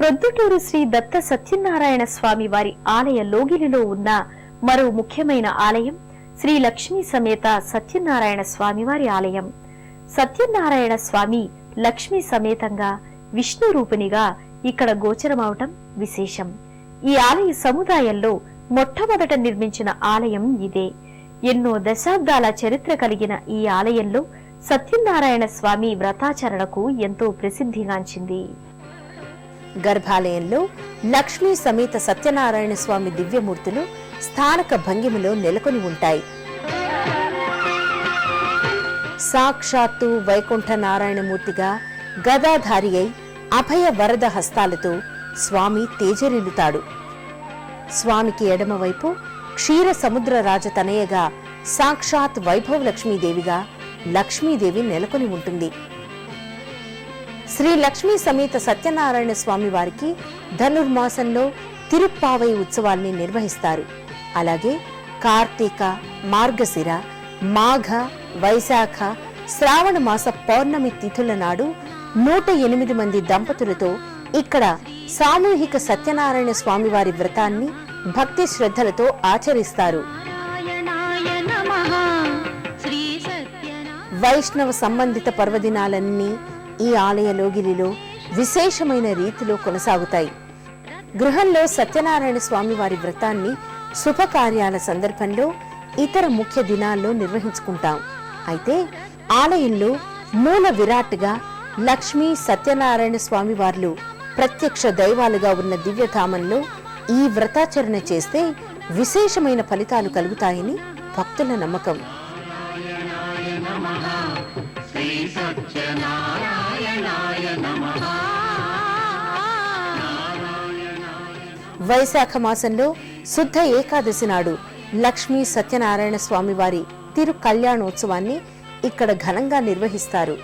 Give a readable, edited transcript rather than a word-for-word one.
ప్రొద్దుటూరు శ్రీ దత్త సత్యనారాయణ స్వామి వారి ఆలయ లోగిలిలో ఉన్న మరో ముఖ్యమైన ఆలయం శ్రీ లక్ష్మీ సమేత సత్యనారాయణ స్వామి వారి ఆలయం. సత్యనారాయణ స్వామి లక్ష్మీ సమేతంగా విష్ణు రూపిణిగా ఇక్కడ గోచరమవటం విశేషం. ఈ ఆలయ సముదాయంలో మొట్టమొదట నిర్మించిన ఆలయం ఇదే. ఎన్నో దశాబ్దాల చరిత్ర కలిగిన ఈ ఆలయంలో సత్యనారాయణ స్వామి వ్రతాచరణకు ఎంతో ప్రసిద్ధిగాంచింది. గర్భాలయంలో లక్ష్మీ సమేత సత్యనారాయణ స్వామి దివ్యమూర్తులు స్థానక భంగిమలో నెలకొని ఉంటాయి. సాక్షాత్తు వైకుంఠ నారాయణమూర్తిగా గదాధారి అయి అభయ వరద హస్తాలతో స్వామి తేజరిల్లుతాడు. స్వామికి ఎడమవైపు క్షీర సముద్ర రాజతనయగా సాక్షాత్ వైభవ లక్ష్మీదేవిగా లక్ష్మీదేవి నెలకొని ఉంటుంది. శ్రీ లక్ష్మీ సమేత సత్యనారాయణ స్వామి వారికి ధనుర్మాసంలో తిరుప్పావై ఉత్సవాల్ని నిర్వహిస్తారు. అలాగే కార్తీక, మార్గశిర, మాఘ, వైశాఖ, శ్రావణ మాస పౌర్ణమి తిథుల నాడు 108 మంది దంపతులతో ఇక్కడ సామూహిక సత్యనారాయణ స్వామి వారి వ్రతాన్ని భక్తి శ్రద్ధలతో ఆచరిస్తారు. వైష్ణవ సంబంధిత పర్వదినాలన్నీ ఈ ఆలయ లోగిలిలో విశేషమైన రీతిలో కొనసాగుతాయి. గృహంలో సత్యనారాయణ స్వామి వారి వ్రతాన్ని శుభకార్యాల సందర్భంలో ఇతర ముఖ్య దినాల్లో నిర్వహించుకుంటాం. అయితే ఆలయంలో మూల విరాట్గా లక్ష్మీ సత్యనారాయణ స్వామి వార్లు ప్రత్యక్ష దైవాలుగా ఉన్న దివ్యధామంలో ఈ వ్రతాచరణ చేస్తే విశేషమైన ఫలితాలు కలుగుతాయని భక్తుల నమ్మకం. వైశాఖ మాసంలో శుద్ధ ఏకాదశి నాడు లక్ష్మీ సత్యనారాయణ స్వామి వారి తిరు కళ్యాణోత్సవాన్ని ఇక్కడ ఘనంగా నిర్వహిస్తారు.